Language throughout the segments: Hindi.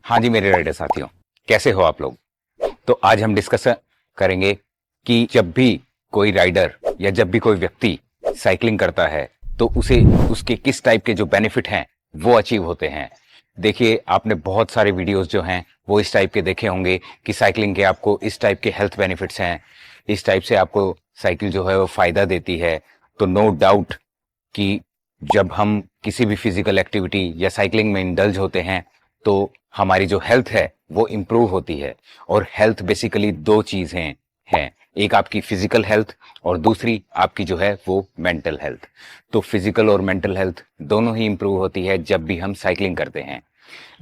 हाँ जी मेरे राइडर साथियों, कैसे हो आप लोग। तो आज हम डिस्कस करेंगे कि जब भी कोई राइडर या जब भी कोई व्यक्ति साइकिलिंग करता है तो उसे उसके किस टाइप के जो बेनिफिट हैं वो अचीव होते हैं। देखिए, आपने बहुत सारे वीडियोस जो हैं वो इस टाइप के देखे होंगे कि साइकिलिंग के आपको इस टाइप के हेल्थ बेनिफिट्स हैं, इस टाइप से आपको साइकिल जो है वो फायदा देती है। तो नो डाउट कि जब हम किसी भी फिजिकल एक्टिविटी या साइकिलिंग में इंडल्ज होते हैं तो हमारी जो हेल्थ है वो इम्प्रूव होती है। और हेल्थ बेसिकली दो चीजें हैं, एक आपकी फिजिकल हेल्थ और दूसरी आपकी जो है वो मेंटल हेल्थ। तो फिजिकल और मेंटल हेल्थ दोनों ही इम्प्रूव होती है जब भी हम साइकिलिंग करते हैं।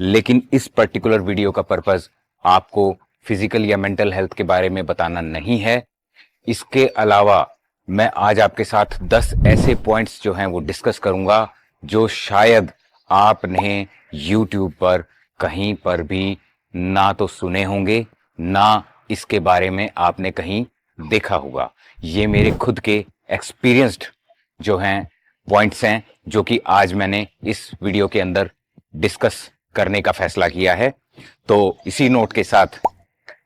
लेकिन इस पर्टिकुलर वीडियो का पर्पस आपको फिजिकल या मेंटल हेल्थ के बारे में बताना नहीं है। इसके अलावा मैं आज आपके साथ 10 ऐसे पॉइंट्स जो हैं वो डिस्कस करूंगा जो शायद आपने YouTube पर कहीं पर भी ना तो सुने होंगे, ना इसके बारे में आपने कहीं देखा होगा। ये मेरे खुद के एक्सपीरियंस्ड जो हैं पॉइंट्स हैं जो कि आज मैंने इस वीडियो के अंदर डिस्कस करने का फैसला किया है। तो इसी नोट के साथ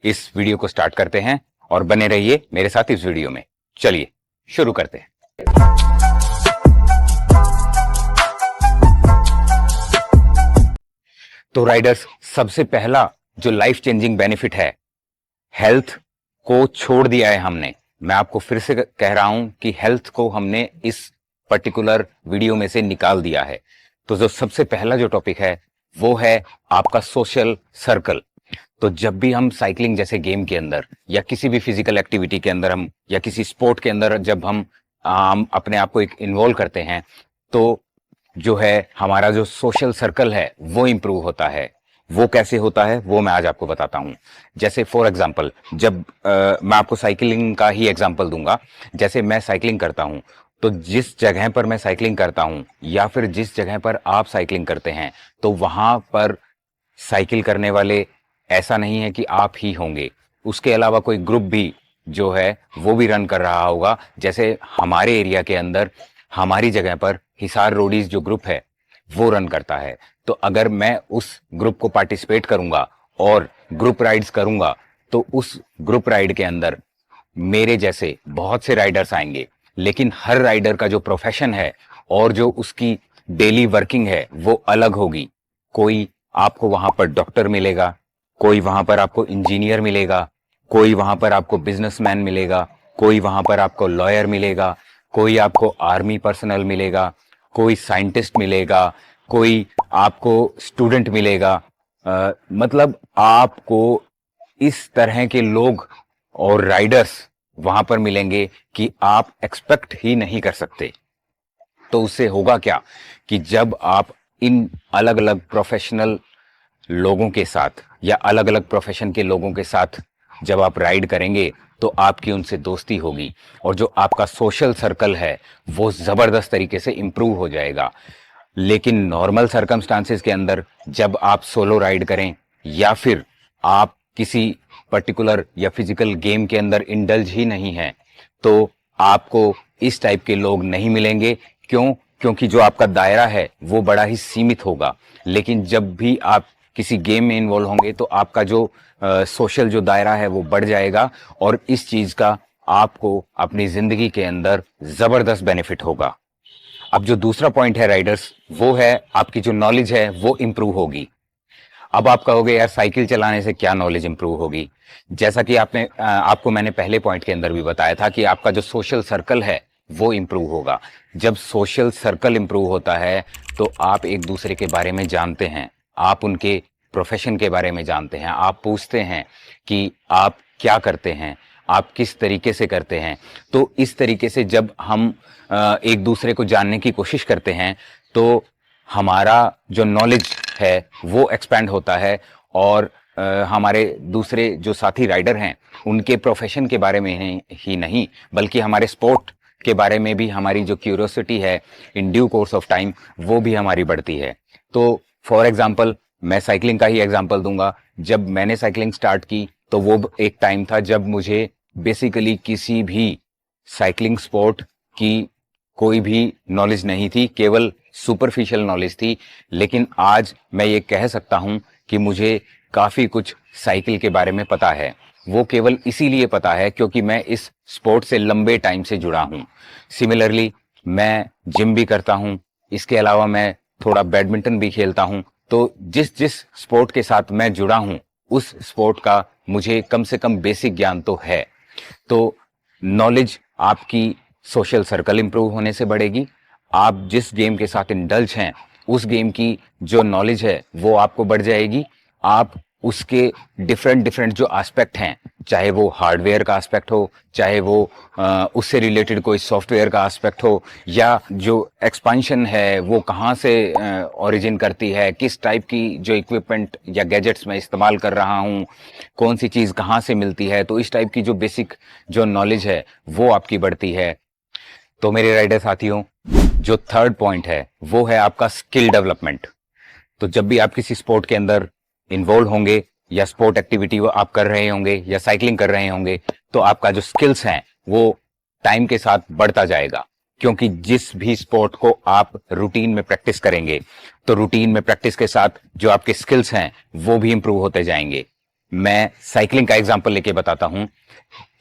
इस वीडियो को स्टार्ट करते हैं और बने रहिए मेरे साथ इस वीडियो में। चलिए शुरू करते हैं। तो राइडर्स, सबसे पहला जो लाइफ चेंजिंग बेनिफिट है, हेल्थ को छोड़ दिया है हमने। मैं आपको फिर से कह रहा हूं कि हेल्थ को हमने इस पर्टिकुलर वीडियो में से निकाल दिया है। तो जो सबसे पहला जो टॉपिक है वो है आपका सोशल सर्कल। तो जब भी हम साइकिलिंग जैसे गेम के अंदर या किसी भी फिजिकल एक्टिविटी के अंदर हम या किसी स्पोर्ट के अंदर जब हम अपने आप को एक इन्वॉल्व करते हैं तो जो है हमारा जो सोशल सर्कल है वो इंप्रूव होता है। वो कैसे होता है वो मैं आज आपको बताता हूं। जैसे फॉर एग्जांपल, जब मैं आपको साइकिलिंग का ही एग्जांपल दूंगा। जैसे मैं साइकिलिंग करता हूं तो जिस जगह पर मैं साइकिलिंग करता हूं या फिर जिस जगह पर आप साइकिलिंग करते हैं तो वहां पर साइकिल करने वाले ऐसा नहीं है कि आप ही होंगे, उसके अलावा कोई ग्रुप भी जो है वो भी रन कर रहा होगा। जैसे हमारे एरिया के अंदर हमारी जगह पर हिसार रोडीज जो ग्रुप है वो रन करता है। तो अगर मैं उस ग्रुप को पार्टिसिपेट करूंगा और ग्रुप राइड्स करूंगा तो उस ग्रुप राइड के अंदर मेरे जैसे बहुत से राइडर्स आएंगे। लेकिन हर राइडर का जो प्रोफेशन है और जो उसकी डेली वर्किंग है वो अलग होगी। कोई आपको वहां पर डॉक्टर मिलेगा, कोई वहां पर आपको इंजीनियर मिलेगा, कोई वहां पर आपको बिजनेसमैन मिलेगा, कोई वहां पर आपको लॉयर मिलेगा, कोई आपको आर्मी पर्सनल मिलेगा, कोई साइंटिस्ट मिलेगा, कोई आपको स्टूडेंट मिलेगा। मतलब आपको इस तरह के लोग और राइडर्स वहां पर मिलेंगे कि आप एक्सपेक्ट ही नहीं कर सकते। तो उससे होगा क्या कि जब आप इन अलग अलग प्रोफेशनल लोगों के साथ या अलग अलग प्रोफेशन के लोगों के साथ जब आप राइड करेंगे तो आपकी उनसे दोस्ती होगी और जो आपका सोशल सर्कल है वो जबरदस्त तरीके से इंप्रूव हो जाएगा। लेकिन नॉर्मल सर्कमस्टांसेस के अंदर जब आप सोलो राइड करें या फिर आप किसी पर्टिकुलर या फिजिकल गेम के अंदर इंडल्ज ही नहीं हैं तो आपको इस टाइप के लोग नहीं मिलेंगे। क्यों? क्योंकि जो आपका दायरा है वो बड़ा ही सीमित होगा। लेकिन जब भी आप किसी गेम में इन्वॉल्व होंगे तो आपका जो सोशल जो दायरा है वो बढ़ जाएगा और इस चीज का आपको अपनी जिंदगी के अंदर जबरदस्त बेनिफिट होगा। अब जो दूसरा पॉइंट है राइडर्स, वो है आपकी जो नॉलेज है वो इंप्रूव होगी। अब आप कहोगे यार साइकिल चलाने से क्या नॉलेज इंप्रूव होगी। जैसा कि आपको मैंने पहले पॉइंट के अंदर भी बताया था कि आपका जो सोशल सर्कल है वो इंप्रूव होगा। जब सोशल सर्कल इंप्रूव होता है तो आप एक दूसरे के बारे में जानते हैं, आप उनके प्रोफेशन के बारे में जानते हैं, आप पूछते हैं कि आप क्या करते हैं, आप किस तरीके से करते हैं। तो इस तरीके से जब हम एक दूसरे को जानने की कोशिश करते हैं तो हमारा जो नॉलेज है वो एक्सपैंड होता है और हमारे दूसरे जो साथी राइडर हैं उनके प्रोफेशन के बारे में ही नहीं बल्कि हमारे स्पोर्ट के बारे में भी हमारी जो क्यूरियोसिटी है in due course of time वो भी हमारी बढ़ती है। तो फॉर एग्जांपल मैं साइकिलिंग का ही एग्जांपल दूंगा। जब मैंने साइकिलिंग स्टार्ट की तो वो एक टाइम था जब मुझे बेसिकली किसी भी साइकिलिंग स्पोर्ट की कोई भी नॉलेज नहीं थी, केवल सुपरफिशियल नॉलेज थी। लेकिन आज मैं ये कह सकता हूं कि मुझे काफ़ी कुछ साइकिल के बारे में पता है। वो केवल इसीलिए पता है क्योंकि मैं इस स्पोर्ट से लंबे टाइम से जुड़ा हूँ। सिमिलरली मैं जिम भी करता हूँ, इसके अलावा मैं थोड़ा बैडमिंटन भी खेलता हूँ। तो जिस जिस स्पोर्ट के साथ मैं जुड़ा हूँ उस स्पोर्ट का मुझे कम से कम बेसिक ज्ञान तो है। तो नॉलेज आपकी सोशल सर्कल इंप्रूव होने से बढ़ेगी। आप जिस गेम के साथ इंडल्ज हैं उस गेम की जो नॉलेज है वो आपको बढ़ जाएगी। आप उसके डिफरेंट डिफरेंट जो एस्पेक्ट हैं, चाहे वो हार्डवेयर का एस्पेक्ट हो, चाहे वो उससे रिलेटेड कोई सॉफ्टवेयर का एस्पेक्ट हो, या जो एक्सपेंशन है वो कहाँ से ओरिजिन करती है, किस टाइप की जो इक्विपमेंट या गैजेट्स मैं इस्तेमाल कर रहा हूँ, कौन सी चीज़ कहाँ से मिलती है, तो इस टाइप की जो बेसिक जो नॉलेज है वो आपकी बढ़ती है। तो मेरे राइडर साथियों, जो थर्ड पॉइंट है वो है आपका स्किल डेवलपमेंट। तो जब भी आप किसी स्पोर्ट के अंदर इन्वॉल्व होंगे या स्पोर्ट एक्टिविटी वो आप कर रहे होंगे या साइकिलिंग कर रहे होंगे, तो आपका जो स्किल्स हैं वो टाइम के साथ बढ़ता जाएगा। क्योंकि जिस भी स्पोर्ट को आप रूटीन में प्रैक्टिस करेंगे तो रूटीन में प्रैक्टिस के साथ जो आपके स्किल्स हैं वो भी इंप्रूव होते जाएंगे। मैं साइकिलिंग का एग्जांपल लेके बताता हूं।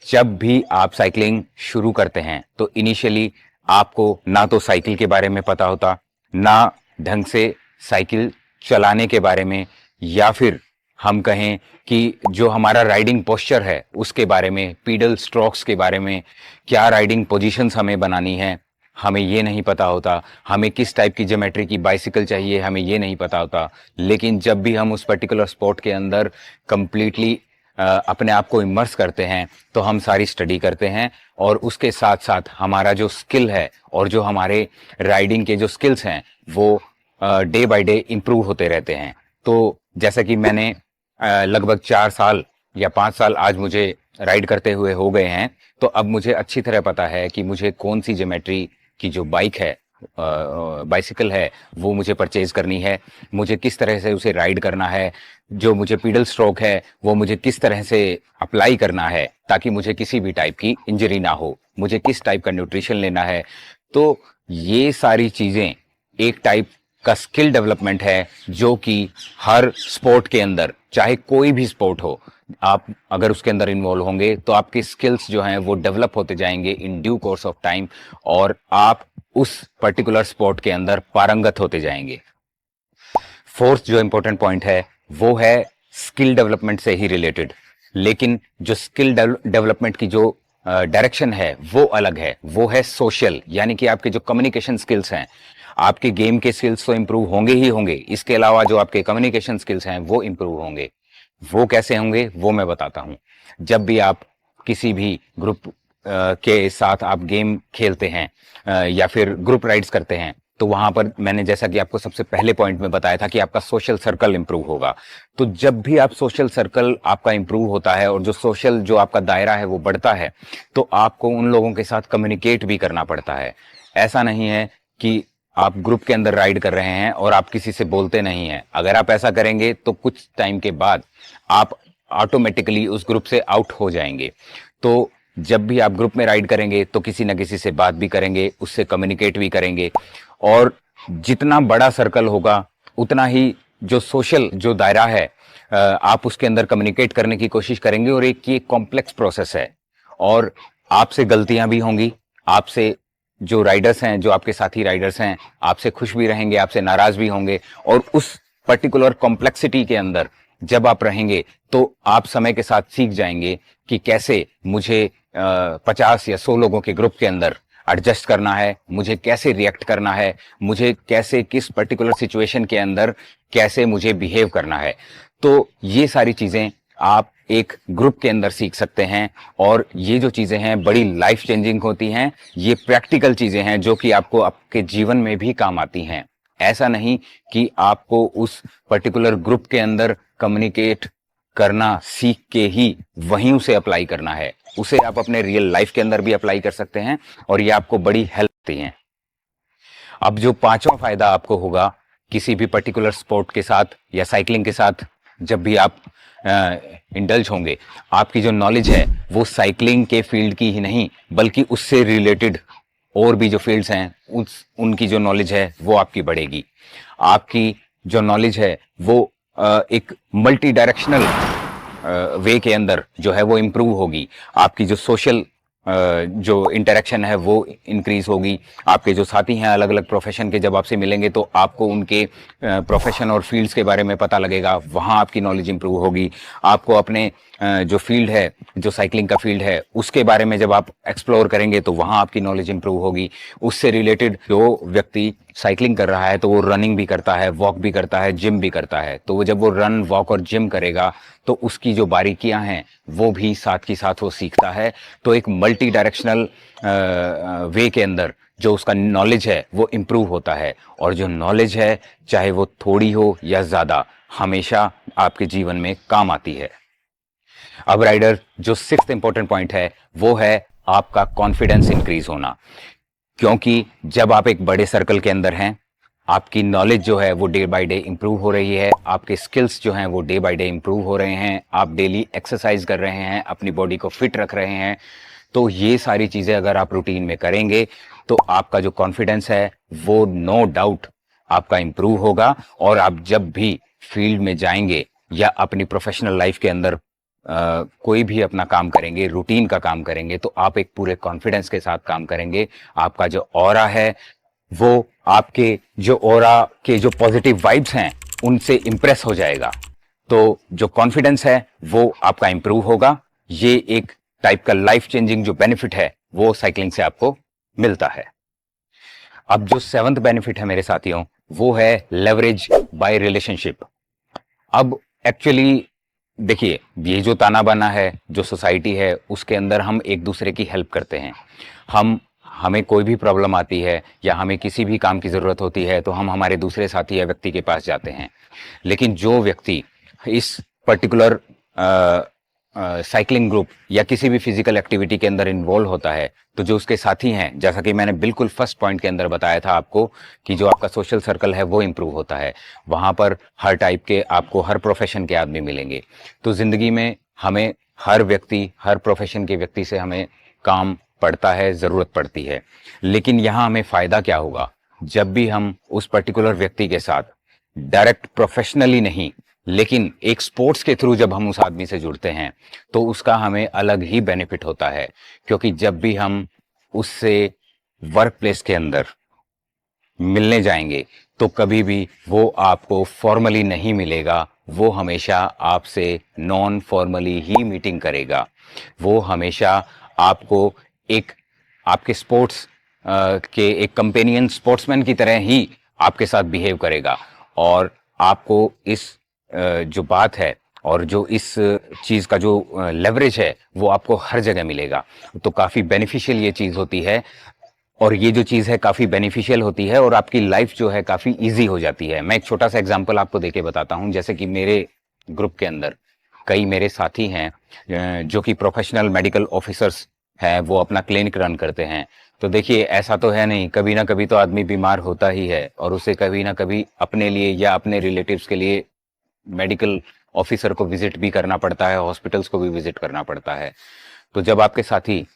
जब भी आप साइकिलिंग शुरू करते हैं तो इनिशियली आपको ना तो साइकिल के बारे में पता होता, ना ढंग से साइकिल चलाने के बारे में, या फिर हम कहें कि जो हमारा राइडिंग पोस्चर है उसके बारे में, पीडल स्ट्रोक्स के बारे में, क्या राइडिंग पोजीशंस हमें बनानी है, हमें ये नहीं पता होता। हमें किस टाइप की ज्योमेट्री की बाइसिकल चाहिए, हमें ये नहीं पता होता। लेकिन जब भी हम उस पर्टिकुलर स्पोर्ट के अंदर कंप्लीटली अपने आप को इमर्स करते हैं तो हम सारी स्टडी करते हैं, और उसके साथ साथ हमारा जो स्किल है और जो हमारे राइडिंग के जो स्किल्स हैं वो डे बाय डे इम्प्रूव होते रहते हैं। तो जैसा कि मैंने लगभग 4 साल या 5 साल आज मुझे राइड करते हुए हो गए हैं, तो अब मुझे अच्छी तरह पता है कि मुझे कौन सी ज्योमेट्री की जो बाइक है, बाइसिकल है, वो मुझे परचेज करनी है, मुझे किस तरह से उसे राइड करना है, जो मुझे पीडल स्ट्रोक है वो मुझे किस तरह से अप्लाई करना है ताकि मुझे किसी भी टाइप की इंजरी ना हो, मुझे किस टाइप का न्यूट्रिशन लेना है। तो ये सारी चीजें एक टाइप का स्किल डेवलपमेंट है जो कि हर स्पोर्ट के अंदर, चाहे कोई भी स्पोर्ट हो, आप अगर उसके अंदर इन्वॉल्व होंगे तो आपके स्किल्स जो हैं वो डेवलप होते जाएंगे in due course of time, और आप उस पर्टिकुलर स्पोर्ट के अंदर पारंगत होते जाएंगे। फोर्थ जो इंपॉर्टेंट पॉइंट है वो है स्किल डेवलपमेंट से ही रिलेटेड, लेकिन जो स्किल डेवलपमेंट की जो डायरेक्शन है वो अलग है। वो है सोशल, यानी कि आपके जो कम्युनिकेशन स्किल्स हैं, आपके गेम के स्किल्स तो इंप्रूव होंगे ही होंगे, इसके अलावा जो आपके कम्युनिकेशन स्किल्स हैं वो इंप्रूव होंगे। वो कैसे होंगे वो मैं बताता हूं। जब भी आप किसी भी ग्रुप के साथ आप गेम खेलते हैं या फिर ग्रुप राइड्स करते हैं, तो वहां पर मैंने जैसा कि आपको सबसे पहले पॉइंट में बताया था कि आपका सोशल सर्कल इंप्रूव होगा। तो जब भी आप सोशल सर्कल आपका इंप्रूव होता है और जो सोशल जो आपका दायरा है वो बढ़ता है, तो आपको उन लोगों के साथ कम्युनिकेट भी करना पड़ता है। ऐसा नहीं है कि आप ग्रुप के अंदर राइड कर रहे हैं और आप किसी से बोलते नहीं हैं। अगर आप ऐसा करेंगे तो कुछ टाइम के बाद आप ऑटोमेटिकली उस ग्रुप से आउट हो जाएंगे। तो जब भी आप ग्रुप में राइड करेंगे तो किसी न किसी से बात भी करेंगे, उससे कम्युनिकेट भी करेंगे, और जितना बड़ा सर्कल होगा उतना ही जो सोशल जो दायरा है आप उसके अंदर कम्युनिकेट करने की कोशिश करेंगे। और एक ये कॉम्प्लेक्स प्रोसेस है, और आपसे गलतियां भी होंगी, आपसे जो राइडर्स हैं, जो आपके साथी राइडर्स हैं, आपसे खुश भी रहेंगे, आपसे नाराज भी होंगे, और उस पर्टिकुलर कॉम्प्लेक्सिटी के अंदर जब आप रहेंगे तो आप समय के साथ सीख जाएंगे कि कैसे मुझे 50 या 100 लोगों के ग्रुप के अंदर एडजस्ट करना है, मुझे कैसे रिएक्ट करना है, मुझे कैसे किस पर्टिकुलर सिचुएशन के अंदर कैसे मुझे बिहेव करना है। तो ये सारी चीजें आप एक ग्रुप के अंदर सीख सकते हैं, और ये जो चीजें हैं बड़ी लाइफ चेंजिंग होती हैं। ये प्रैक्टिकल चीजें हैं जो कि आपको आपके जीवन में भी काम आती हैं। ऐसा नहीं कि आपको उस पर्टिकुलर ग्रुप के अंदर कम्युनिकेट करना सीख के ही वहीं उसे अप्लाई करना है, उसे आप अपने रियल लाइफ के अंदर भी अप्लाई कर सकते हैं, और ये आपको बड़ी हेल्प देती हैं। अब जो पांचवा फायदा आपको होगा किसी भी पर्टिकुलर स्पोर्ट के साथ या साइकिलिंग के साथ जब भी आप इंडल्ज होंगे, आपकी जो नॉलेज है वो साइकिलिंग के फील्ड की ही नहीं बल्कि उससे रिलेटेड और भी जो फील्ड्स हैं उनकी जो नॉलेज है वो आपकी बढ़ेगी। आपकी जो नॉलेज है वो एक मल्टी डायरेक्शनल वे के अंदर जो है वो इम्प्रूव होगी। आपकी जो सोशल जो इंटरेक्शन है वो इंक्रीज होगी। आपके जो साथी हैं अलग अलग प्रोफेशन के जब आपसे मिलेंगे तो आपको उनके प्रोफेशन और फील्ड्स के बारे में पता लगेगा, वहाँ आपकी नॉलेज इंप्रूव होगी। आपको अपने जो फील्ड है, जो साइकिलिंग का फील्ड है, उसके बारे में जब आप एक्सप्लोर करेंगे तो वहाँ आपकी नॉलेज इंप्रूव होगी। उससे रिलेटेड जो व्यक्ति साइकिलिंग कर रहा है तो वो रनिंग भी करता है, वॉक भी करता है, जिम भी करता है, तो वो जब वो रन वॉक और जिम करेगा तो उसकी जो बारीकियां हैं वो भी साथ की साथ वो सीखता है। तो एक मल्टी डायरेक्शनल वे के अंदर जो उसका नॉलेज है वो इम्प्रूव होता है, और जो नॉलेज है चाहे वो थोड़ी हो या ज्यादा हमेशा आपके जीवन में काम आती है। अब राइडर, जो सिक्स्थ इंपॉर्टेंट पॉइंट है वो है आपका कॉन्फिडेंस इंक्रीज होना। क्योंकि जब आप एक बड़े सर्कल के अंदर हैं, आपकी नॉलेज जो है वो डे बाय डे इंप्रूव हो रही है, आपके स्किल्स जो हैं वो डे बाय डे इंप्रूव हो रहे हैं, आप डेली एक्सरसाइज कर रहे हैं, अपनी बॉडी को फिट रख रहे हैं। तो ये सारी चीजें अगर आप रूटीन में करेंगे तो आपका जो कॉन्फिडेंस है वो नो डाउट आपका इंप्रूव होगा। और आप जब भी फील्ड में जाएंगे या अपनी प्रोफेशनल लाइफ के अंदर कोई भी अपना काम करेंगे, रूटीन का काम करेंगे, तो आप एक पूरे कॉन्फिडेंस के साथ काम करेंगे। आपका जो ऑरा है वो आपके जो ऑरा के जो पॉजिटिव वाइब्स हैं उनसे इंप्रेस हो जाएगा। तो जो कॉन्फिडेंस है वो आपका इंप्रूव होगा। ये एक टाइप का लाइफ चेंजिंग जो बेनिफिट है वो साइकिलिंग से आपको मिलता है। अब जो सेवंथ बेनिफिट है मेरे साथियों वो है लेवरेज बाय रिलेशनशिप। अब एक्चुअली देखिए, ये जो ताना बाना है, जो सोसाइटी है, उसके अंदर हम एक दूसरे की हेल्प करते हैं। हमें कोई भी प्रॉब्लम आती है या हमें किसी भी काम की ज़रूरत होती है तो हम हमारे दूसरे साथी या व्यक्ति के पास जाते हैं। लेकिन जो व्यक्ति इस पर्टिकुलर साइकिलिंग ग्रुप या किसी भी फिजिकल एक्टिविटी के अंदर इन्वॉल्व होता है, तो जो उसके साथी हैं, जैसा कि मैंने बिल्कुल फर्स्ट पॉइंट के अंदर बताया था आपको कि जो आपका सोशल सर्कल है वो इंप्रूव होता है। वहाँ पर हर टाइप के आपको हर प्रोफेशन के आदमी मिलेंगे। तो ज़िंदगी में हमें हर व्यक्ति, हर प्रोफेशन के व्यक्ति से हमें काम पड़ता है, ज़रूरत पड़ती है। लेकिन यहाँ हमें फ़ायदा क्या होगा जब भी हम उस पर्टिकुलर व्यक्ति के साथ डायरेक्ट प्रोफेशनली नहीं लेकिन एक स्पोर्ट्स के थ्रू जब हम उस आदमी से जुड़ते हैं तो उसका हमें अलग ही बेनिफिट होता है। क्योंकि जब भी हम उससे वर्क प्लेस के अंदर मिलने जाएंगे तो कभी भी वो आपको फॉर्मली नहीं मिलेगा, वो हमेशा आपसे नॉन फॉर्मली ही मीटिंग करेगा। वो हमेशा आपको एक आपके स्पोर्ट्स के एक कंपेनियन स्पोर्ट्समैन की तरह ही आपके साथ बिहेव करेगा। और आपको इस जो बात है और जो इस चीज़ का जो लेवरेज है वो आपको हर जगह मिलेगा। तो काफ़ी बेनिफिशियल ये चीज़ होती है, और ये जो चीज़ है काफ़ी बेनिफिशियल होती है और आपकी लाइफ जो है काफ़ी इजी हो जाती है। मैं एक छोटा सा एग्जांपल आपको देके बताता हूँ। जैसे कि मेरे ग्रुप के अंदर कई मेरे साथी हैं जो कि प्रोफेशनल मेडिकल ऑफिसर्स हैं, वो अपना क्लिनिक रन करते हैं। तो देखिए, ऐसा तो है नहीं, कभी ना कभी तो आदमी बीमार होता ही है और उसे कभी ना कभी अपने लिए या अपने रिलेटिव्स के लिए मेडिकल ऑफिसर को विजिट भी करना पड़ता है, हॉस्पिटल्स को भी विजिट करना पड़ता है। तो जब आपके साथी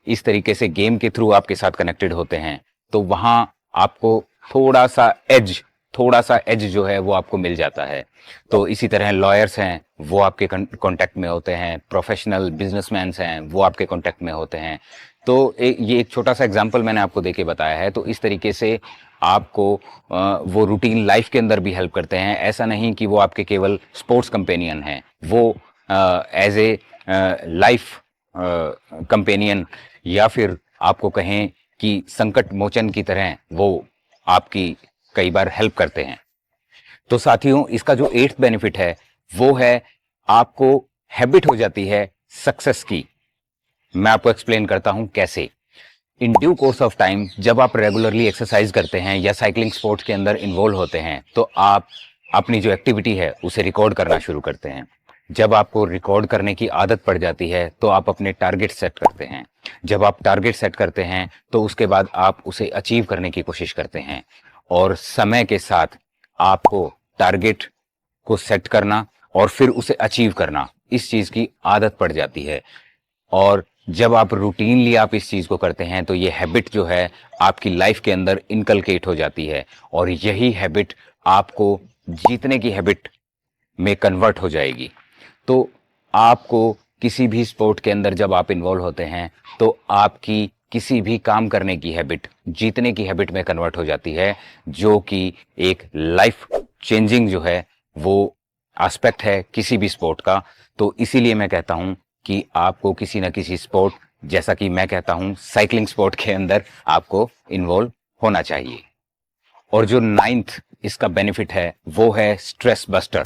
इस तरीके से गेम के थ्रू आपके साथ कनेक्टेड होते हैं तो वहां आपको थोड़ा सा एज जो है वो आपको मिल जाता है। तो इसी तरह लॉयर्स हैं वो आपके कांटेक्ट में होते हैं, प्रोफेशनल बिजनेसमैन हैं वो आपके कांटेक्ट में होते हैं। तो ये एक छोटा सा एग्जांपल मैंने आपको देके बताया है। तो इस तरीके से आपको वो रूटीन लाइफ के अंदर भी हेल्प करते हैं। ऐसा नहीं कि वो आपके केवल स्पोर्ट्स कंपेनियन हैं, वो एज ए लाइफ कंपेनियन या फिर आपको कहें कि संकट मोचन की तरह वो आपकी कई बार हेल्प करते हैं। तो साथियों, इसका जो एट्थ बेनिफिट है वो है आपको हैबिट हो जाती है सक्सेस की। मैं आपको एक्सप्लेन करता हूं कैसे। In due course of time जब आप रेगुलरली एक्सरसाइज करते हैं या साइकिलिंग स्पोर्ट्स के अंदर इन्वॉल्व होते हैं तो आप अपनी जो एक्टिविटी है उसे रिकॉर्ड करना शुरू करते हैं। जब आपको रिकॉर्ड करने की आदत पड़ जाती है तो आप अपने टारगेट सेट करते हैं। जब आप टारगेट सेट करते हैं तो उसके बाद आप उसे अचीव करने की कोशिश करते हैं। और समय के साथ आपको टारगेट को सेट करना और फिर उसे अचीव करना, इस चीज की आदत पड़ जाती है। और जब आप रूटीनली आप इस चीज को करते हैं तो ये हैबिट जो है आपकी लाइफ के अंदर इनकलकेट हो जाती है और यही हैबिट आपको जीतने की हैबिट में कन्वर्ट हो जाएगी। तो आपको किसी भी स्पोर्ट के अंदर जब आप इन्वॉल्व होते हैं तो आपकी किसी भी काम करने की हैबिट जीतने की हैबिट में कन्वर्ट हो जाती है, जो कि एक लाइफ चेंजिंग जो है वो एस्पेक्ट है किसी भी स्पोर्ट का। तो इसीलिए मैं कहता हूं कि आपको किसी ना किसी स्पोर्ट, जैसा कि मैं कहता हूं साइकिलिंग स्पोर्ट के अंदर आपको इन्वॉल्व होना चाहिए। और जो नाइन्थ इसका बेनिफिट है वो है स्ट्रेस बस्टर।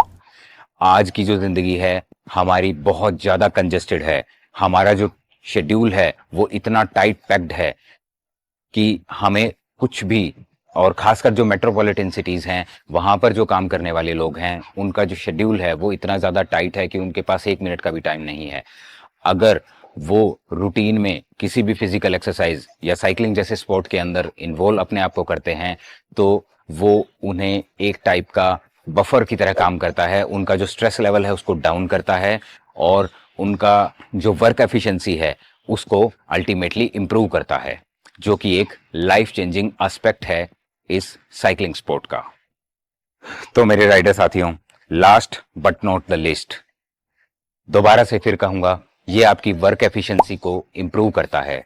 आज की जो जिंदगी है हमारी बहुत ज्यादा कंजेस्टेड है, हमारा जो शेड्यूल है वो इतना टाइट पैक्ड है कि हमें कुछ भी, और खासकर जो मेट्रोपॉलिटन सिटीज हैं वहां पर जो काम करने वाले लोग हैं उनका जो शेड्यूल है वो इतना ज्यादा टाइट है कि उनके पास 1 मिनट का भी टाइम नहीं है। अगर वो रूटीन में किसी भी फिजिकल एक्सरसाइज या साइकिलिंग जैसे स्पोर्ट के अंदर इन्वॉल्व अपने आप को करते हैं तो वो उन्हें एक टाइप का बफर की तरह काम करता है, उनका जो स्ट्रेस लेवल है उसको डाउन करता है और उनका जो वर्क एफिशिएंसी है उसको अल्टीमेटली इंप्रूव करता है, जो कि एक लाइफ चेंजिंग एस्पेक्ट है इस साइकिलिंग स्पोर्ट का। तो मेरे राइडर साथियों, last but not the list, दोबारा से फिर कहूंगा, ये आपकी वर्क एफिशिएंसी को इंप्रूव करता है,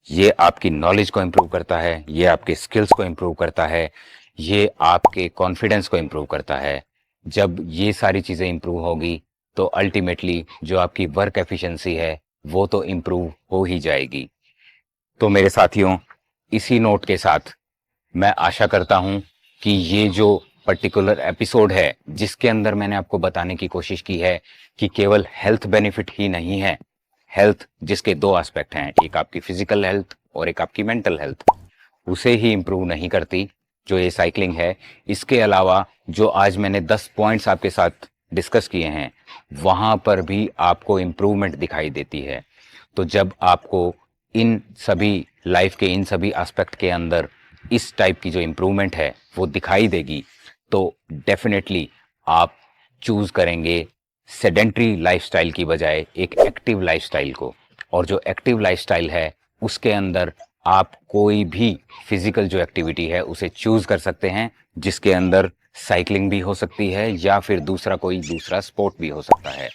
ये आपकी नॉलेज को इंप्रूव करता है, ये आपके स्किल्स को इंप्रूव करता है, ये आपके कॉन्फिडेंस को इंप्रूव करता है। जब ये सारी चीजें इंप्रूव होगी तो अल्टीमेटली जो आपकी वर्क एफिशिएंसी है वो तो इंप्रूव हो ही जाएगी। तो मेरे साथियों, इसी नोट के साथ मैं आशा करता हूं कि ये जो पर्टिकुलर एपिसोड है जिसके अंदर मैंने आपको बताने की कोशिश की है कि केवल हेल्थ बेनिफिट ही नहीं है, हेल्थ जिसके 2 एस्पेक्ट हैं, एक आपकी फिजिकल हेल्थ और एक आपकी मेंटल हेल्थ, उसे ही इंप्रूव नहीं करती जो ये साइकिलिंग है। इसके अलावा जो आज मैंने 10 पॉइंट्स आपके साथ डिस्कस किए हैं वहां पर भी आपको इंप्रूवमेंट दिखाई देती है। तो जब आपको इन सभी लाइफ के इन सभी एस्पेक्ट के अंदर इस टाइप की जो इंप्रूवमेंट है वो दिखाई देगी तो डेफिनेटली आप चूज करेंगे सेडेंट्री लाइफस्टाइल की बजाय एक एक्टिव लाइफस्टाइल को। और जो एक्टिव लाइफस्टाइल है उसके अंदर आप कोई भी फिजिकल जो एक्टिविटी है उसे चूज कर सकते हैं, जिसके अंदर साइकिलिंग भी हो सकती है या फिर कोई दूसरा स्पोर्ट भी हो सकता है।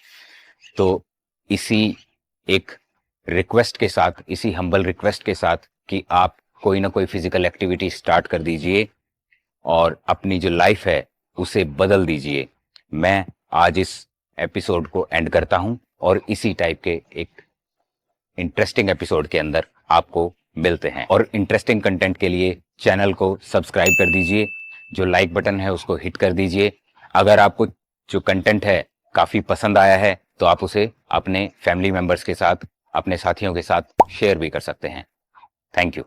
तो इसी एक रिक्वेस्ट के साथ, इसी हम्बल रिक्वेस्ट के साथ कि आप कोई ना कोई फिजिकल एक्टिविटी स्टार्ट कर दीजिए और अपनी जो लाइफ है उसे बदल दीजिए, मैं आज इस एपिसोड को एंड करता हूं और इसी टाइप के एक इंटरेस्टिंग एपिसोड के अंदर आपको मिलते हैं। और इंटरेस्टिंग कंटेंट के लिए चैनल को सब्सक्राइब कर दीजिए, जो लाइक बटन है उसको हिट कर दीजिए। अगर आपको जो कंटेंट है काफी पसंद आया है तो आप उसे अपने फैमिली मेंबर्स के साथ, अपने साथियों के साथ शेयर भी कर सकते हैं। Thank you.